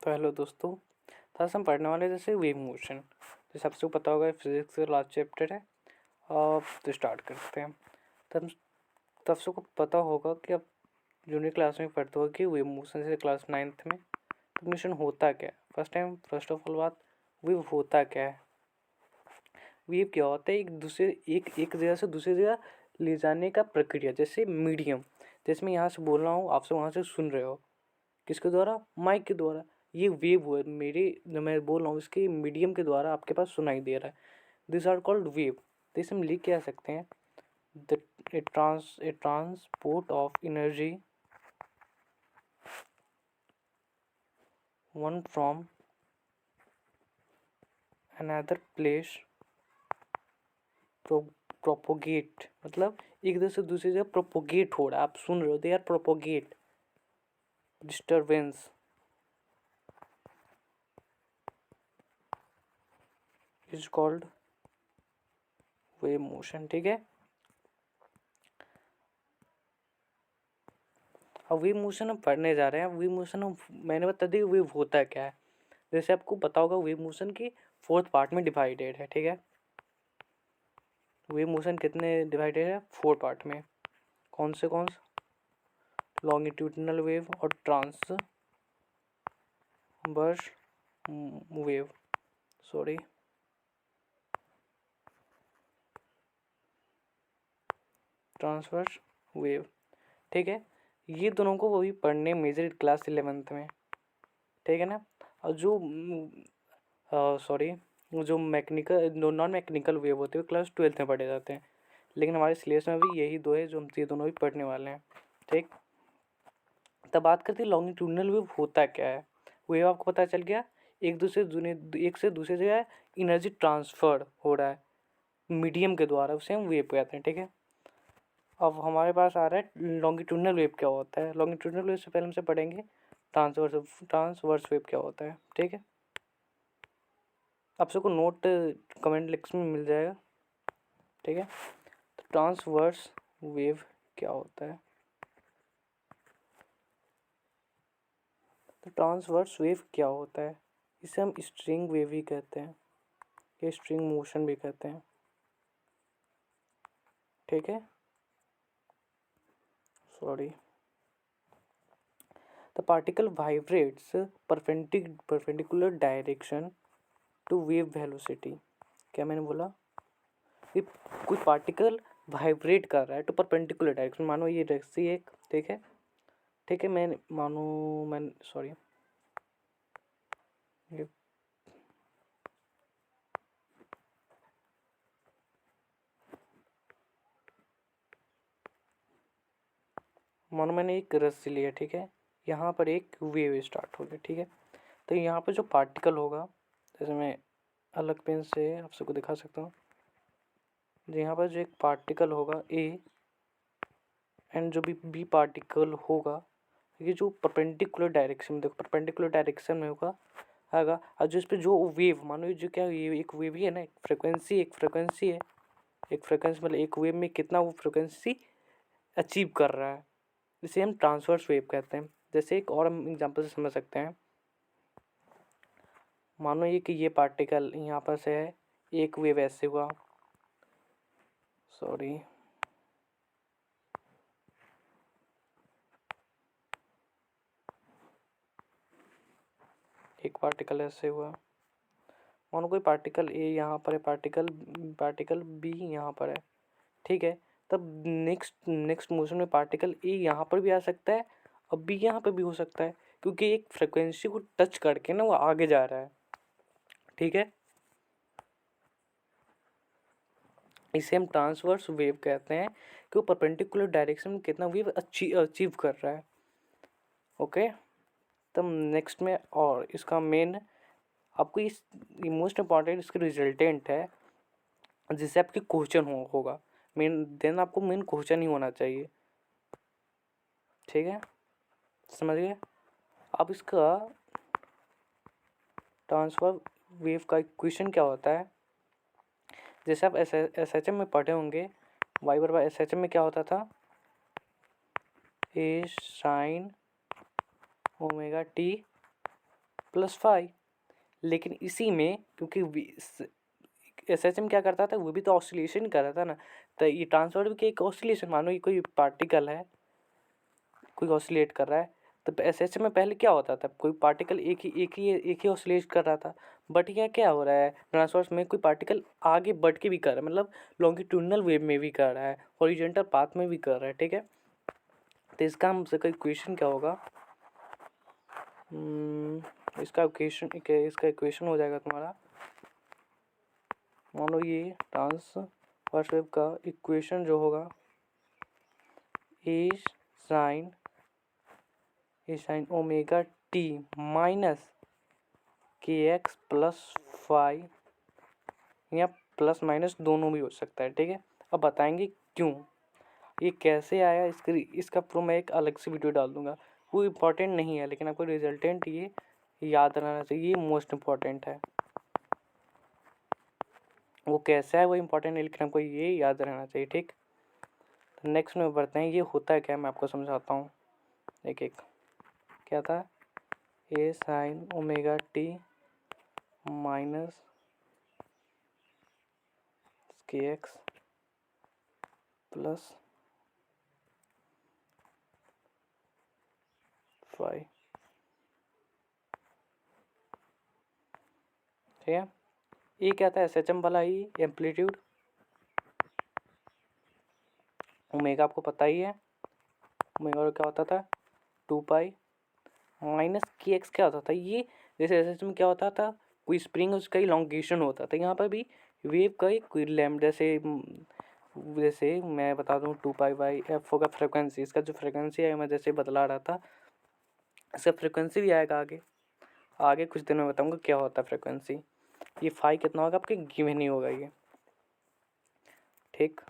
तो हेलो दोस्तों। तो आज हम पढ़ने वाले जैसे वेव मोशन। जैसे आपको पता होगा फिजिक्स का लास्ट चैप्टर है। तो स्टार्ट करते हैं। तब तब सबको पता होगा कि आप जूनियर क्लास में पढ़ते हो कि वेव मोशन से क्लास 9th में। तो मोशन होता क्या है? फर्स्ट ऑफ ऑल बात, वेव होता क्या है? वेव क्या होता है? एक जगह से दूसरी जगह ले जाने का प्रक्रिया। जैसे मीडियम, जैसे मैं यहाँ से बोल रहा हूँ, आपसे वहाँ से सुन रहे हो। किसके द्वारा? माइक के द्वारा। ये वेव हुआ, मेरे जो मैं बोल रहा हूँ इसके मीडियम के द्वारा आपके पास सुनाई दे रहा है। This are called wave. तो इसे हम लिख क्या सकते हैं? The a transport of energy one from another place propagate, मतलब एक जगह से दूसरी जगह प्रोपोगेट हो रहा है। आप सुन रहे हो, they are propagate. Disturbance is called wave motion. ठीक है। अब वेव मोशन हम पढ़ने जा रहे हैं। वेव मोशन मैंने बता दी वेव होता क्या है। जैसे आपको पता होगा वेव मोशन की 4th पार्ट में डिवाइडेड है। ठीक है। वेव मोशन कितने डिवाइडेड है? 4 पार्ट में। कौन से? लॉन्गिट्यूडिनल वेव और transverse wave. Sorry, transverse wave. ठीक है। ये दोनों को वही पढ़ने मेजर क्लास 11th में। ठीक है ना। और जो सॉरी जो मैकेनिकल नॉन मैकेनिकल वेव होते हैं क्लास 12th में पढ़े जाते हैं। लेकिन हमारे सिलेबस में भी यही दो है जो हम ये दोनों भी पढ़ने वाले हैं। ठीक। तब बात करते हैं लॉन्गिट्यूडिनल वेव होता क्या है। वेव आपको पता चल गया, एक से दूसरे जगह एनर्जी ट्रांसफर हो रहा है मीडियम के द्वारा, उसे हम वेव कहते हैं। ठीक है। अब हमारे पास आ रहा है लॉन्गिट्यूडिनल वेव क्या होता है। लॉन्गिट्यूडिनल वेव से पहले हमसे पढ़ेंगे ट्रांसवर्स वेव क्या होता है। ठीक है। आप सबको नोट कमेंट लिस्ट में मिल जाएगा। ठीक है। तो ट्रांसवर्स वेव क्या होता है? तो ट्रांसवर्स वेव क्या होता है? इसे हम स्ट्रिंग वेव ही कहते हैं, ये स्ट्रिंग मोशन भी कहते हैं। ठीक है। Sorry. The particle vibrates perpendicular direction to wave velocity. क्या मैंने बोला? ये कोई पार्टिकल वाइब्रेट कर रहा है टू परपेंडिकुलर डायरेक्शन। मानो ये रस्सी एक, ठीक है। ठीक है। मैं सॉरी, ये मानो मैंने एक रस्सी लिया। ठीक है। यहाँ पर एक वेव स्टार्ट हो गया। ठीक है। तो यहाँ पर जो पार्टिकल होगा, जैसे मैं अलग पेन से आप सबको दिखा सकता हूँ। यहाँ पर जो एक पार्टिकल होगा ए, एंड जो भी बी पार्टिकल होगा, ये जो परपेंडिकुलर डायरेक्शन, देखो परपेंडिकुलर डायरेक्शन में होगा आएगा। और जो इस पर जो वेव, मानो ये जो क्या ये एक वेव ही है ना, एक फ्रिक्वेंसी है। एक फ्रिक्वेंसी मतलब एक वेव में कितना वो फ्रिक्वेंसी अचीव कर रहा है, इसे हम ट्रांसवर्स वेव कहते हैं। जैसे एक और हम एग्जांपल से समझ सकते हैं। मानो ये कि ये पार्टिकल यहाँ पर से है, एक वेव ऐसे हुआ, सॉरी एक पार्टिकल ऐसे हुआ। मानो कोई पार्टिकल ए यहाँ पर है, पार्टिकल बी यहाँ पर है। ठीक है। तब नेक्स्ट मोशन में पार्टिकल ए यहाँ पर भी आ सकता है और बी यहाँ पर भी हो सकता है, क्योंकि एक फ्रिक्वेंसी को टच करके ना वो आगे जा रहा है। ठीक है। इसे हम ट्रांसवर्स वेव कहते हैं कि वो परपेंडिकुलर डायरेक्शन में कितना वेव अचीव कर रहा है। ओके। तब नेक्स्ट में, और इसका मेन आपको इस मोस्ट इम्पॉर्टेंट इसके रिजल्टेंट है जिससे आपकी क्वेश्चन होगा मेन। देन आपको मेन क्वेश्चन ही होना चाहिए। ठीक है। समझ गए? अब इसका ट्रांसफर वेव का इक्वेशन क्या होता है? जैसे आप एस एच एम में पढ़े होंगे, वाई बराबर एस एच एम में क्या होता था? A sine omega t plus phi. लेकिन इसी में क्योंकि SHM क्या करता था, वो भी तो ऑसिलेशन कर रहा था ना, तो ये ट्रांसवर्स भी एक ऑसिलेशन, मानो ये कोई पार्टिकल है, कोई ऑसिलेट कर रहा है, तो SHM में पहले क्या होता था, कोई पार्टिकल एक ही ऑसिलेट कर रहा था। बट यह क्या हो रहा है, ट्रांसवर्स में कोई पार्टिकल आगे बढ़ के भी कर रहा है, मतलब लॉन्गिट्यूडनल वेव में भी कर रहा है, हॉरिजॉन्टल पाथ में भी कर रहा है, ठीक है। तो इसका हमसे कोई इक्वेशन क्या होगा, इसका इक्वेशन हो जाएगा तुम्हारा, मान लो ये ट्रांसवर्स वेव का इक्वेशन जो होगा ए साइन ओमेगा टी माइनस के एक्स प्लस फाई, या प्लस माइनस दोनों भी हो सकता है, ठीक है। अब बताएंगे क्यों, ये कैसे आया, इसका प्रूफ मैं एक अलग से वीडियो डाल दूंगा, वो इम्पोर्टेंट नहीं है, लेकिन आपको रिजल्टेंट ये याद रहना चाहिए, ये मोस्ट इम्पॉर्टेंट है। वो कैसा है वो इम्पोर्टेंट है, लेकिन आपको ये याद रहना चाहिए, ठीक। तो नेक्स्ट में बढ़ते हैं, ये होता है क्या, मैं आपको समझाता हूँ एक एक। क्या था, A sine omega T minus के एक्स प्लस फाई, ठीक है। ये क्या था, SHM वाला ही एम्पलीट्यूड, ओमेगा आपको पता ही है, ओमेगा क्या होता था 2 पाई, माइनस के एक्स क्या होता था, ये जैसे SHM में क्या होता था, कोई स्प्रिंग उसका इलॉन्गेशन होता था, यहाँ पर भी वेव का एक कोई लैम्ब, जैसे मैं बता दूँ 2 पाई बाई एफ होगा फ्रिक्वेंसी, इसका जो फ्रिक्वेंसी है मैं जैसे बतला रहा था, इसका फ्रिक्वेंसी भी आएगा आगे कुछ दिन में बताऊंगा क्या होता है फ्रिक्वेंसी। ये फाई कितना होगा आपके गिवन ही होगा ये, ठीक।